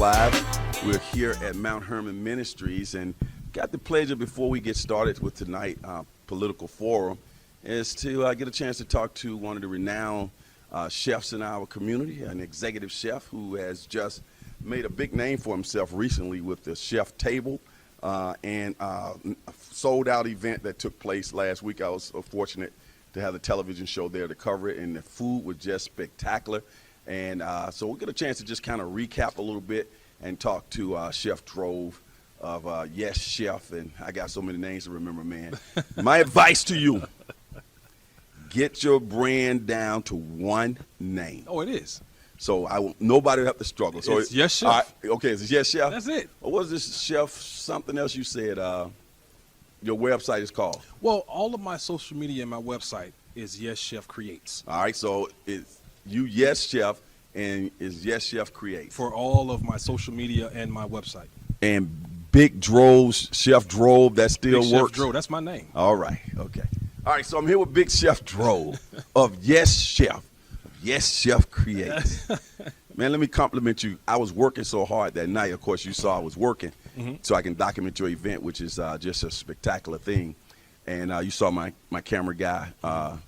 Live. We're here at Mount Hermon Ministries and got the pleasure before we get started with tonight political forum is to get a chance to talk to one of the renowned chefs in our community, an executive chef who has just made a big name for himself recently with the chef table and a sold-out event that took place last week. I was fortunate to have the television show there to cover it, and the food was just spectacular. And so we'll get a chance to just kind of recap a little bit and talk to Chef Drove of Yes Chef. And I got so many names to remember, man. My advice to you, get your brand down to one name. Oh, it is. So nobody will have to struggle. So it's Yes Chef. Okay, it's Yes Chef? That's it. Or what is this Chef, something else you said your website is called? Well, all of my social media and my website is Yes Chef Creates. All right, so it's you Yes Chef and is Yes Chef Creates. For all of my social media and my website. And Big Droves, Chef Drove, that still Big works? Chef Drove, that's my name. All right, okay. All right, so I'm here with Big Chef Drove of Yes Chef. Yes Chef Creates. Man, let me compliment you. I was working so hard that night. Of course, you saw I was working so I can document your event, which is just a spectacular thing. And you saw my camera guy,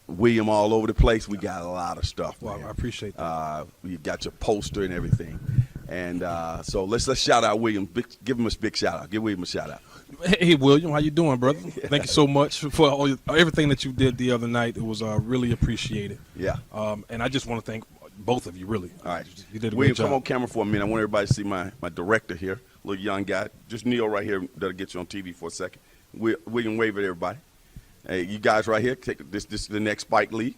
William, all over the place. We got a lot of stuff. Well, man. I appreciate that. You got your poster and everything. And so let's shout out William. Give him a big shout out. Give William a shout out. Hey, William, how you doing, brother? Thank you so much for everything that you did the other night. It was really appreciated. Yeah. And I just want to thank both of you, really. All right. You did a William, great job. come on camera for a minute. I want everybody to see my director here, little young guy. Just kneel right here. That'll get you on TV for a second. William, wave at everybody. Hey, you guys right here, take this is the next Spike Lee.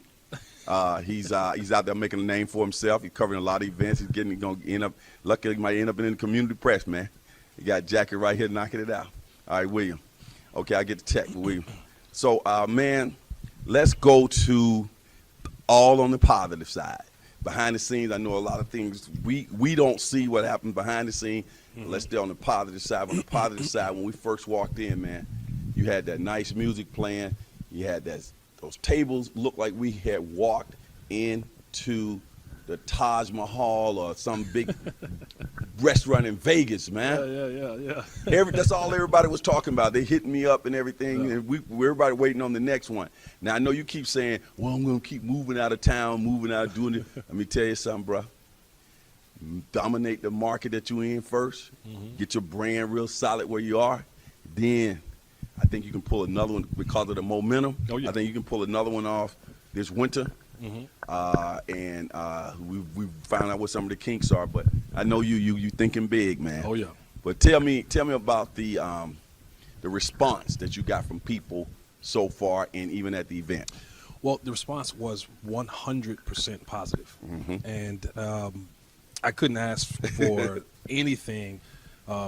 He's out there making a name for himself. He's covering a lot of events. He's gonna end up, luckily he might end up in the community press, man. You got Jackie right here knocking it out. All right, William. Okay, I get the check, William. So, man, let's go to all on the positive side. Behind the scenes, I know a lot of things we don't see what happened behind the scene. Let's stay on the positive side. On the positive side, when we first walked in, man, you had that nice music playing. You had those tables looked like we had walked into the Taj Mahal or some big restaurant in Vegas, man. Yeah. That's all everybody was talking about. They hitting me up and everything, and we're everybody waiting on the next one. Now, I know you keep saying, well, I'm going to keep moving out of town, moving out, doing it. Let me tell you something, bro. Dominate the market that you're in first. Get your brand real solid where you are. Then I think you can pull another one because of the momentum. Oh, yeah. I think you can pull another one off this winter. And we found out what some of the kinks are, but I know you thinking big, man. Oh, yeah. But tell me about the response that you got from people so far, and even at the event. Well, the response was 100% positive, and I couldn't ask for anything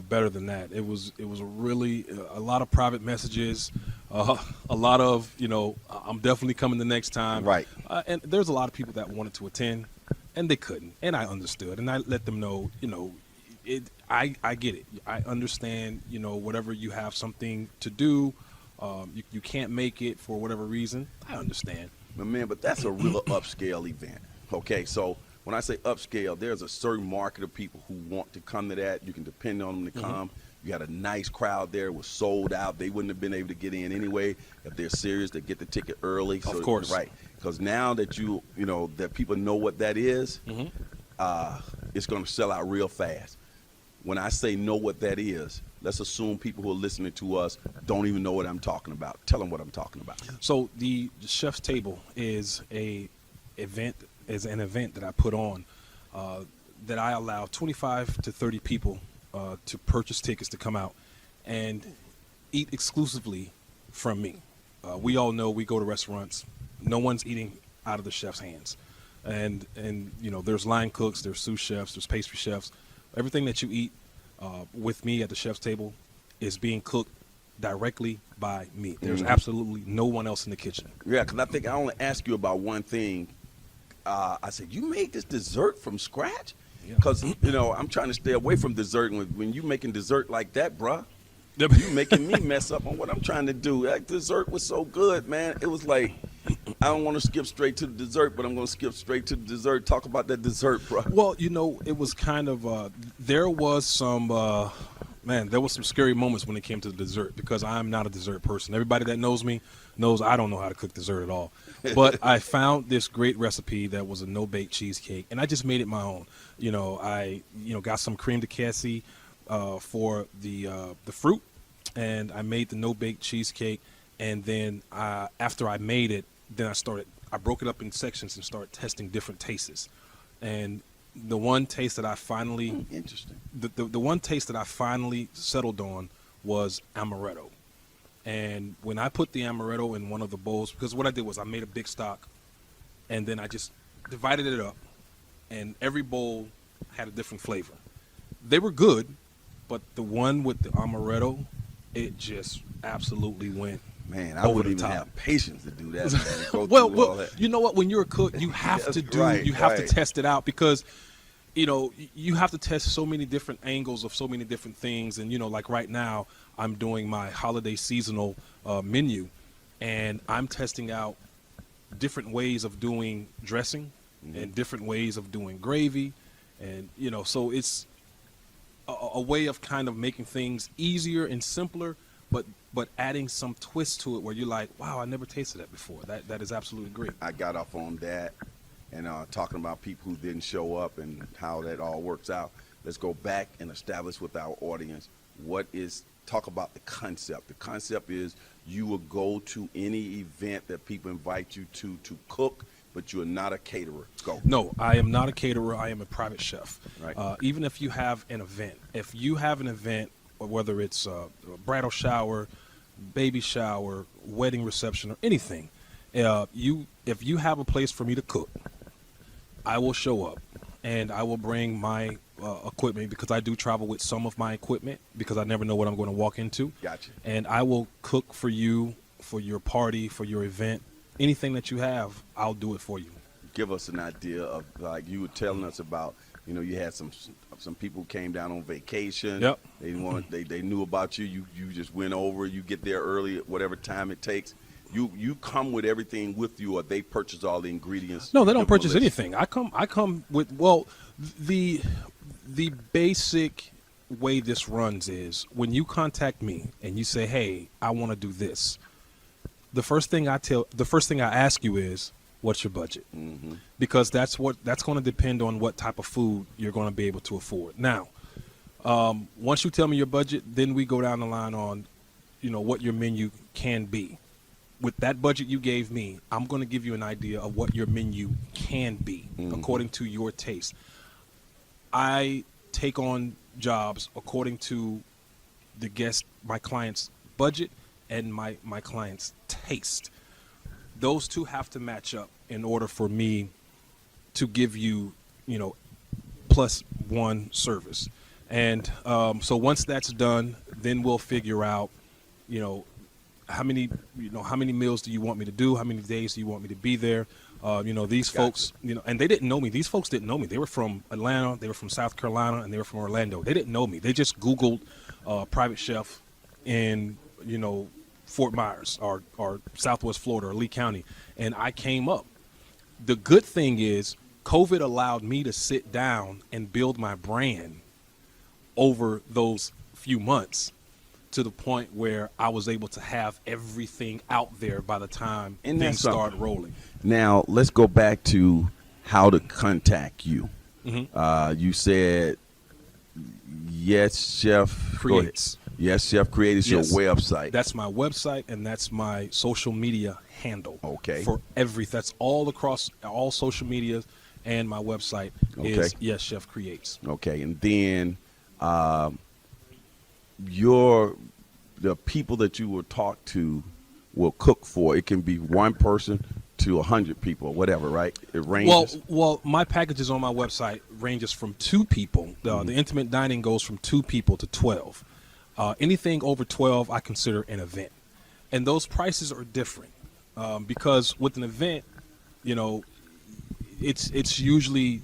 better than that. It was really a lot of private messages, a lot of I'm definitely coming the next time. Right. And there's a lot of people that wanted to attend, and they couldn't, and I understood, and I let them know, I get it. I understand, whatever you have something to do, you can't make it for whatever reason. I understand. But that's a real upscale event. Okay, so when I say upscale, there's a certain market of people who want to come to that. You can depend on them to come. You got a nice crowd there. It was sold out. They wouldn't have been able to get in anyway. If they're serious, they get the ticket early. So, of course. Right. Because now that that people know what that is, it's going to sell out real fast. When I say know what that is, let's assume people who are listening to us don't even know what I'm talking about. Tell them what I'm talking about. So the Chef's Table is an event that I put on that I allow 25 to 30 people to purchase tickets to come out and eat exclusively from me. We all know we go to restaurants. No one's eating out of the chef's hands. And there's line cooks, there's sous chefs, there's pastry chefs. Everything that you eat with me at the Chef's Table is being cooked directly by me. There's absolutely no one else in the kitchen. Yeah, because I think I only asked you about one thing. I said, you made this dessert from scratch? Because, I'm trying to stay away from dessert. When you making dessert like that, bruh, you making me mess up on what I'm trying to do. That dessert was so good, man. It was like I don't want to skip straight to the dessert, but I'm going to skip straight to the dessert. Talk about that dessert, bro. Well, it was kind of there was some there was some scary moments when it came to the dessert because I'm not a dessert person. Everybody that knows me knows I don't know how to cook dessert at all. But I found this great recipe that was a no-bake cheesecake, and I just made it my own. I got some creme de cassis for the fruit, and I made the no-bake cheesecake. And then after I made it, then I broke it up in sections and started testing different tastes. And the one taste that I finally Interesting. the one taste that I finally settled on was amaretto. And when I put the amaretto in one of the bowls, because what I did was I made a big stock, and then I just divided it up, and every bowl had a different flavor. They were good, but the one with the amaretto, it just absolutely went. Man, I over wouldn't the even top. have patience to do that. Man, to go Well, through all that. you know what? When you're a cook, you have That's to do. right, you have to right. test it out because, you have to test so many different angles of so many different things. And like right now, I'm doing my holiday seasonal menu, and I'm testing out different ways of doing dressing and different ways of doing gravy, and so it's a way of kind of making things easier and simpler, but adding some twist to it where you're like, wow, I never tasted that before. That is absolutely great. I got off on that and talking about people who didn't show up and how that all works out. Let's go back and establish with our audience talk about the concept. The concept is you will go to any event that people invite you to cook, but you're not a caterer. Go. No, I am not a caterer. I am a private chef. Right. Even if you have an event, or whether it's a bridal shower, baby shower, wedding reception, or anything, if you have a place for me to cook, I will show up, and I will bring my equipment because I do travel with some of my equipment because I never know what I'm going to walk into. Gotcha. And I will cook for you, for your party, for your event. Anything that you have, I'll do it for you. Give us an idea of, like you were telling us about, you had some people who came down on vacation. Yep. They knew about you. You just went over. You get there early, whatever time it takes. You come with everything with you, or they purchase all the ingredients. No, they don't Give them a purchase list. anything. I come with the basic way this runs is when you contact me and you say, "Hey, I want to do this." The first thing I ask you is, "What's your budget?" Mm-hmm. Because that's going to depend on what type of food you're going to be able to afford. Now, once you tell me your budget, then we go down the line on, what your menu can be. With that budget you gave me, I'm going to give you an idea of what your menu can be according to your taste. I take on jobs according to my client's budget and my client's taste. Those two have to match up in order for me to give you, plus one service. And so once that's done, then we'll figure out, how many meals do you want me to do? How many days do you want me to be there? These folks, and they didn't know me. These folks didn't know me. They were from Atlanta, they were from South Carolina, and they were from Orlando. They didn't know me. They just Googled private chef in, Fort Myers or Southwest Florida or Lee County, and I came up. The good thing is COVID allowed me to sit down and build my brand over those few months to the point where I was able to have everything out there by the time And things that's something. started rolling. Now let's go back to how to contact you. Mm-hmm. You said Yes Chef Creates. Yes Chef Creates Yes. your website. That's my website, and that's my social media handle. Okay. For everything. That's all across all social media, and my website is Okay. Yes Chef Creates. Okay, and then the people that you will talk to will cook for. It can be one person to 100 people, or whatever, right? It ranges. Well, my packages on my website ranges from 2 people. The intimate dining goes from 2 people to 12. Anything over 12, I consider an event, and those prices are different because with an event, it's usually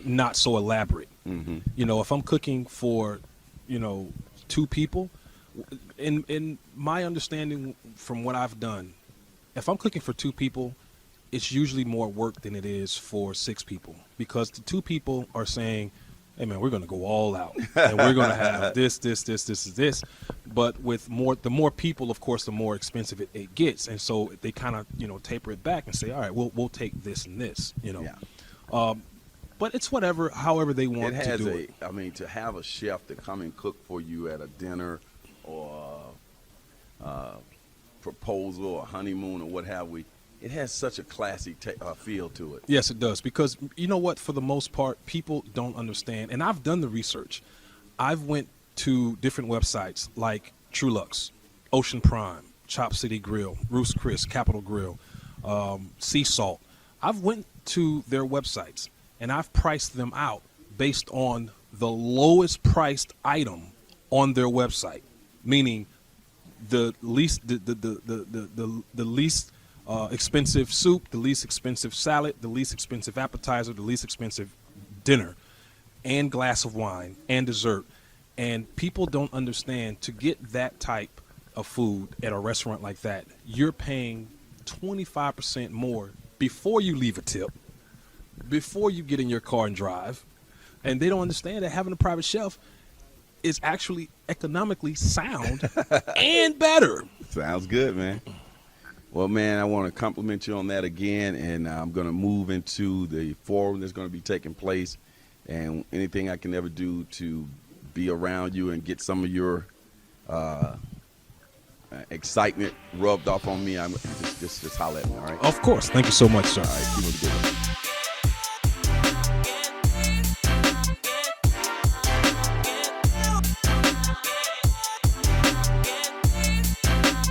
not so elaborate. Mm-hmm. If I'm cooking for 2 people, in my understanding from what I've done, if I'm cooking for 2 people, it's usually more work than it is for 6 people, because the 2 people are saying, hey man, we're going to go all out and we're going to have this. But with the more people, of course, the more expensive it gets. And so they kind of, taper it back and say, all right, we'll take this and this, Yeah. But it's whatever, however they It want to has do it. I mean, to have a chef to come and cook for you at a dinner or proposal or honeymoon or what have we, it has such a classy feel to it. Yes, it does. Because you know what? For the most part, people don't understand. And I've done the research. I've went to different websites like Trulux, Ocean Prime, Chop City Grill, Roost Chris, Capital Grill, Sea Salt. I've went to their websites and I've priced them out based on the lowest priced item on their website, meaning the least the least expensive soup, the least expensive salad, the least expensive appetizer, the least expensive dinner, and glass of wine and dessert. And people don't understand, to get that type of food at a restaurant like that, you're paying 25% more before you leave a tip, before you get in your car and drive. And they don't understand that having a private chef is actually economically sound and better. Sounds good, man. Well, man, I want to compliment you on that again, and I'm going to move into the forum that's going to be taking place, and anything I can ever do to be around you and get some of your excitement rubbed off on me, I'm just holler at me, all right? Of course. Thank you so much, sir. All right, keep it good.